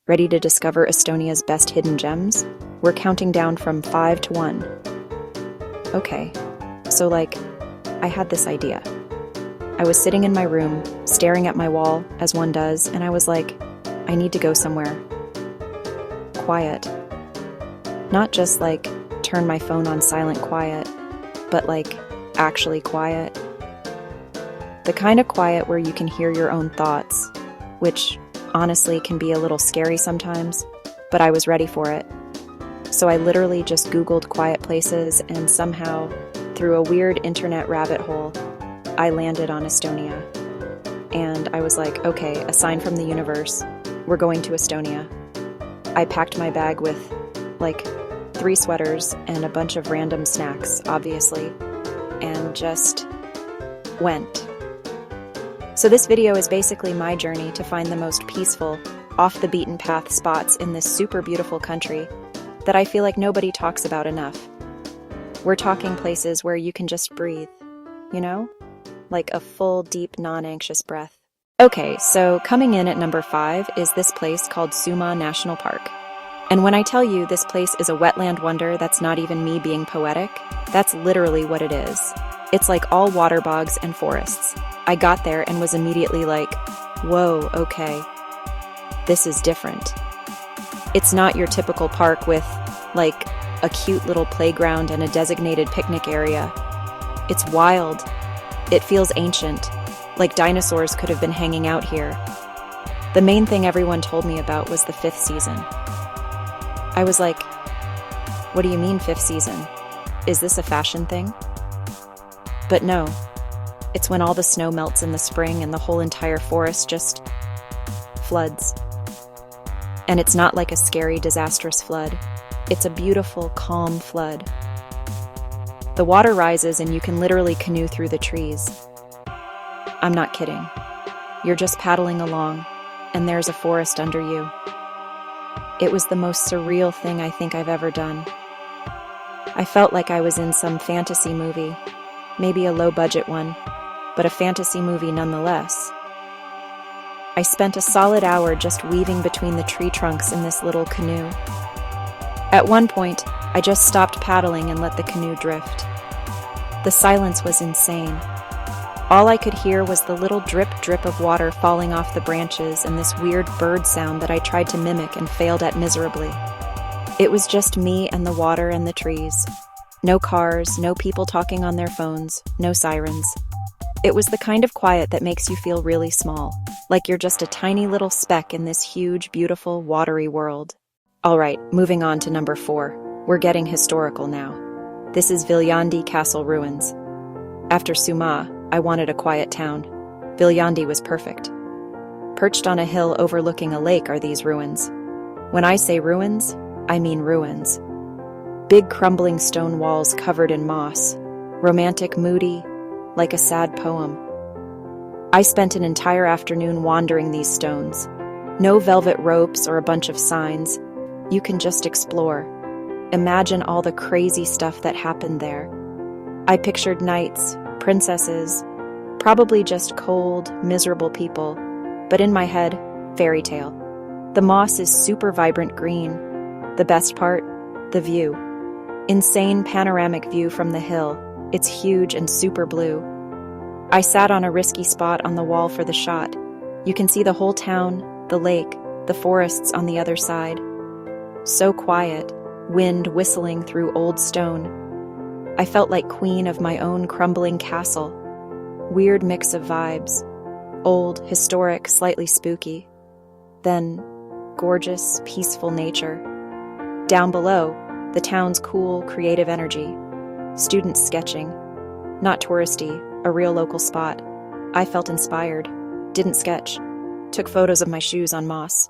Ready to discover Estonia's best hidden gems? We're counting down from 5 to 1. Okay, so I had this idea. I was sitting in my room, staring at my wall, as one does, and I was like, I need to go somewhere. Quiet. Not just turn my phone on silent quiet, but actually quiet. The kind of quiet where you can hear your own thoughts, which honestly can be a little scary sometimes, but I was ready for it. So I literally just Googled quiet places, and somehow, through a weird internet rabbit hole, I landed on Estonia. And I was like, okay, a sign from the universe. We're going to Estonia. I packed my bag with 3 sweaters and a bunch of random snacks, obviously, and just went. So this video is basically my journey to find the most peaceful, off-the-beaten-path spots in this super beautiful country that I feel like nobody talks about enough. We're talking places where you can just breathe, you know? Like a full, deep, non-anxious breath. Okay, so coming in at number 5 is this place called Soomaa National Park. And when I tell you this place is a wetland wonder, that's not even me being poetic. That's literally what it is. It's like all water bogs and forests. I got there and was immediately like, whoa, okay, this is different. It's not your typical park with a cute little playground and a designated picnic area. It's wild. It feels ancient, like dinosaurs could have been hanging out here. The main thing everyone told me about was the 5th season. I was like, what do you mean 5th season? Is this a fashion thing? But no, it's when all the snow melts in the spring and the whole entire forest just floods. And it's not like a scary, disastrous flood. It's a beautiful, calm flood. The water rises and you can literally canoe through the trees. I'm not kidding. You're just paddling along, and there's a forest under you. It was the most surreal thing I think I've ever done. I felt like I was in some fantasy movie, maybe a low-budget one, but a fantasy movie nonetheless. I spent a solid hour just weaving between the tree trunks in this little canoe. At one point, I just stopped paddling and let the canoe drift. The silence was insane. All I could hear was the little drip of water falling off the branches and this weird bird sound that I tried to mimic and failed at miserably. It was just me and the water and the trees. No cars, no people talking on their phones, no sirens. It was the kind of quiet that makes you feel really small, like you're just a tiny little speck in this huge, beautiful, watery world. All right, moving on to number 4. We're getting historical now. This is Viljandi Castle Ruins. After Soomaa, I wanted a quiet town. Viljandi was perfect. Perched on a hill overlooking a lake are these ruins. When I say ruins, I mean ruins. Big crumbling stone walls covered in moss. Romantic, moody, like a sad poem. I spent an entire afternoon wandering these stones. No velvet ropes or a bunch of signs. You can just explore. Imagine all the crazy stuff that happened there. I pictured knights, princesses, probably just cold, miserable people, but in my head, fairy tale. The moss is super vibrant green. The best part, the view. Insane panoramic view from the hill. It's huge and super blue. I sat on a risky spot on the wall for the shot. You can see the whole town, the lake, the forests on the other side. So quiet, wind whistling through old stone. I felt like queen of my own crumbling castle. Weird mix of vibes. Old, historic, slightly spooky. Then, gorgeous, peaceful nature. Down below, the town's cool, creative energy. Students sketching. Not touristy, a real local spot. I felt inspired. Didn't sketch. Took photos of my shoes on moss.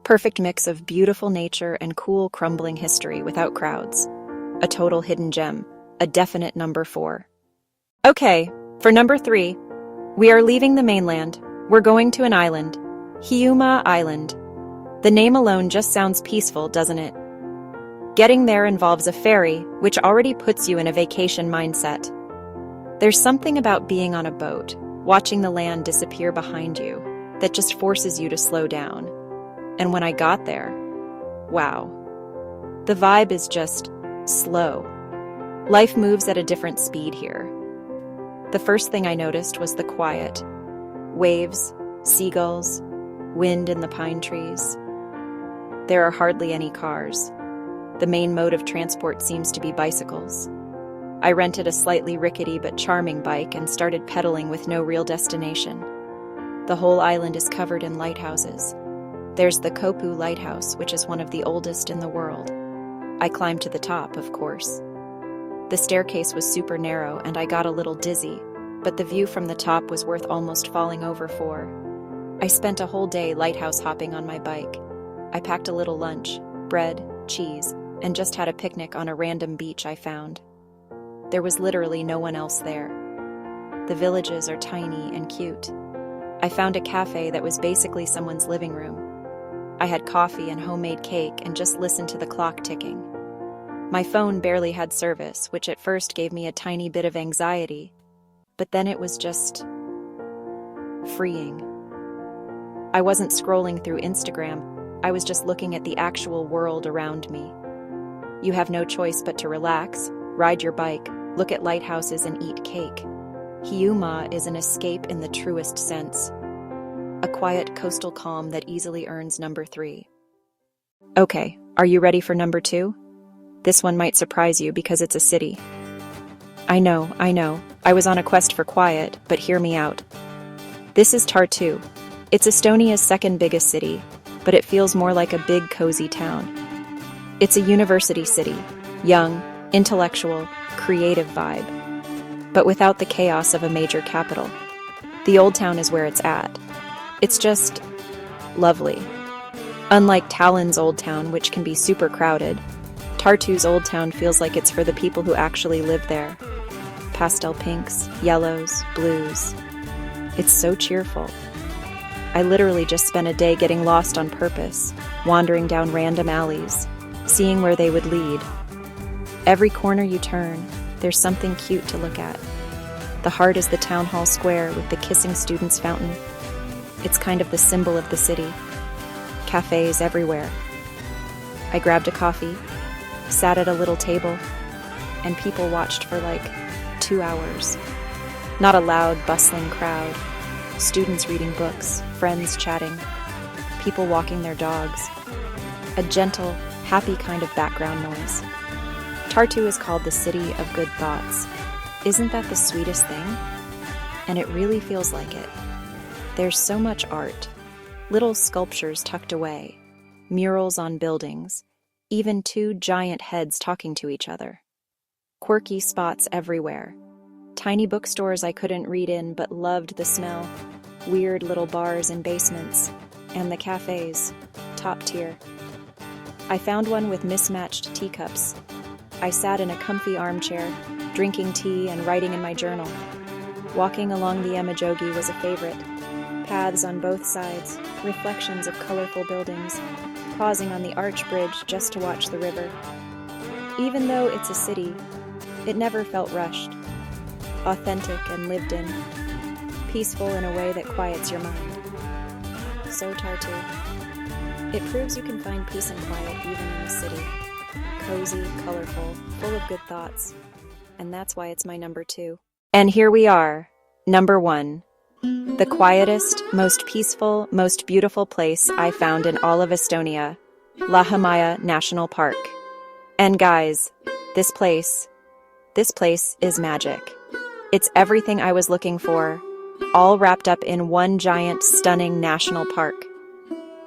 Perfect mix of beautiful nature and cool, crumbling history without crowds. A total hidden gem. A definite number 4. Okay, for number 3, we are leaving the mainland. We're going to an island. Hiiumaa Island. The name alone just sounds peaceful, doesn't it? Getting there involves a ferry, which already puts you in a vacation mindset. There's something about being on a boat, watching the land disappear behind you, that just forces you to slow down. And when I got there, wow. The vibe is just slow. Life moves at a different speed here. The first thing I noticed was the quiet. Waves, seagulls, wind in the pine trees. There are hardly any cars. The main mode of transport seems to be bicycles. I rented a slightly rickety but charming bike and started pedaling with no real destination. The whole island is covered in lighthouses. There's the Kopu Lighthouse, which is one of the oldest in the world. I climbed to the top, of course. The staircase was super narrow and I got a little dizzy, but the view from the top was worth almost falling over for. I spent a whole day lighthouse hopping on my bike. I packed a little lunch, bread, cheese, and just had a picnic on a random beach I found. There was literally no one else there. The villages are tiny and cute. I found a cafe that was basically someone's living room. I had coffee and homemade cake and just listened to the clock ticking. My phone barely had service, which at first gave me a tiny bit of anxiety, but then it was just freeing. I wasn't scrolling through Instagram, I was just looking at the actual world around me. You have no choice but to relax, ride your bike, look at lighthouses and eat cake. Hiiumaa is an escape in the truest sense. A quiet coastal calm that easily earns number 3. Okay, are you ready for number 2? This one might surprise you because it's a city. I know. I was on a quest for quiet, but hear me out. This is Tartu. It's Estonia's second biggest city, but it feels more like a big, cozy town. It's a university city, young, intellectual, creative vibe, but without the chaos of a major capital. The Old Town is where it's at. It's just lovely. Unlike Tallinn's Old Town, which can be super crowded, Tartu's Old Town feels like it's for the people who actually live there. Pastel pinks, yellows, blues. It's so cheerful. I literally just spent a day getting lost on purpose, wandering down random alleys, seeing where they would lead. Every corner you turn, there's something cute to look at. The heart is the town hall square with the kissing students fountain. It's kind of the symbol of the city. Cafes everywhere. I grabbed a coffee, sat at a little table, and people watched for like 2 hours. Not a loud, bustling crowd. Students reading books, friends chatting, people walking their dogs. A gentle, happy kind of background noise. Tartu is called the city of good thoughts. Isn't that the sweetest thing? And it really feels like it. There's so much art. Little sculptures tucked away, murals on buildings, even 2 giant heads talking to each other. Quirky spots everywhere. Tiny bookstores I couldn't read in but loved the smell. Weird little bars in basements. And the cafes, top tier. I found one with mismatched teacups. I sat in a comfy armchair, drinking tea and writing in my journal. Walking along the Emajogi was a favorite. Paths on both sides, reflections of colorful buildings, pausing on the arch bridge just to watch the river. Even though it's a city, it never felt rushed. Authentic and lived in. Peaceful in a way that quiets your mind. So Tartu. It proves you can find peace and quiet even in a city. Cozy, colorful, full of good thoughts. And that's why it's my number 2. And here we are, number 1. The quietest, most peaceful, most beautiful place I found in all of Estonia, Lahemaa National Park. And guys, this place is magic. It's everything I was looking for, all wrapped up in one giant, stunning national park.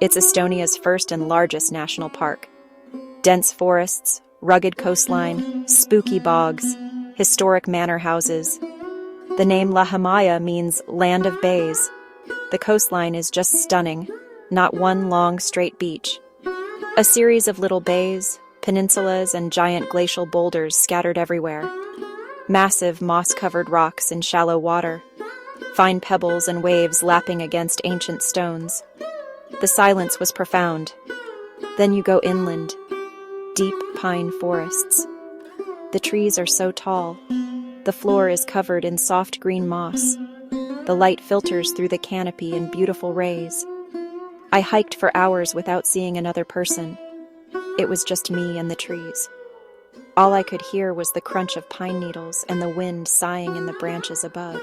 It's Estonia's first and largest national park. Dense forests, rugged coastline, spooky bogs, historic manor houses. The name Lahemaa means land of bays. The coastline is just stunning, not one long, straight beach. A series of little bays, peninsulas, and giant glacial boulders scattered everywhere. Massive moss-covered rocks in shallow water. Fine pebbles and waves lapping against ancient stones. The silence was profound. Then you go inland. Deep pine forests. The trees are so tall. The floor is covered in soft green moss. The light filters through the canopy in beautiful rays. I hiked for hours without seeing another person. It was just me and the trees. All I could hear was the crunch of pine needles and the wind sighing in the branches above.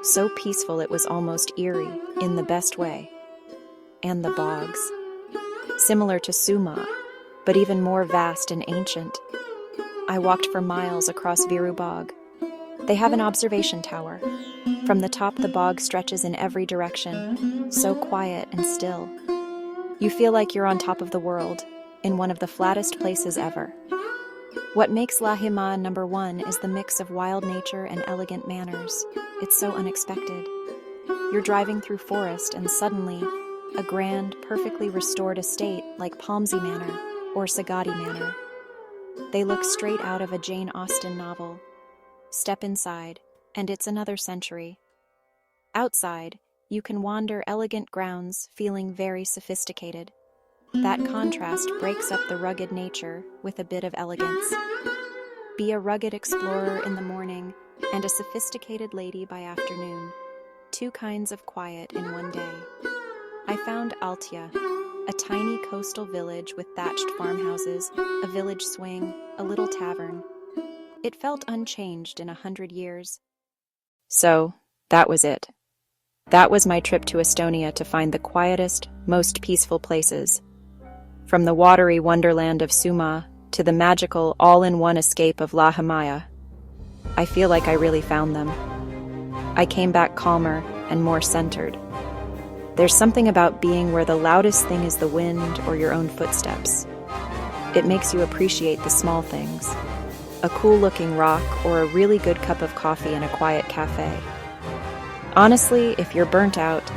So peaceful it was almost eerie, in the best way. And the bogs. Similar to Soomaa, but even more vast and ancient. I walked for miles across Viru Bog. They have an observation tower. From the top, the bog stretches in every direction, so quiet and still. You feel like you're on top of the world, in one of the flattest places ever. What makes Lahemaa #1 is the mix of wild nature and elegant manners. It's so unexpected. You're driving through forest and suddenly, a grand, perfectly restored estate like Palmsey Manor or Sagadi Manor. They look straight out of a Jane Austen novel. Step inside, and it's another century. Outside, you can wander elegant grounds feeling very sophisticated. That contrast breaks up the rugged nature with a bit of elegance. Be a rugged explorer in the morning and a sophisticated lady by afternoon. Two kinds of quiet in one day. I found Altia, a tiny coastal village with thatched farmhouses, a village swing, a little tavern. It felt unchanged in 100 years. So, that was it. That was my trip to Estonia to find the quietest, most peaceful places. From the watery wonderland of Soomaa to the magical all-in-one escape of Lahemaa, I feel like I really found them. I came back calmer and more centered. There's something about being where the loudest thing is the wind or your own footsteps. It makes you appreciate the small things. A cool-looking rock or a really good cup of coffee in a quiet cafe. Honestly, if you're burnt out,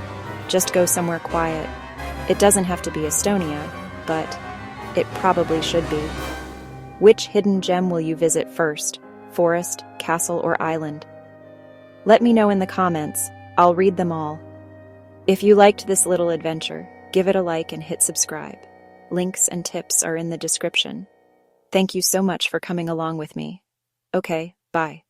just go somewhere quiet. It doesn't have to be Estonia, but it probably should be. Which hidden gem will you visit first? Forest, castle, or island? Let me know in the comments. I'll read them all. If you liked this little adventure, give it a like and hit subscribe. Links and tips are in the description. Thank you so much for coming along with me. Okay, bye.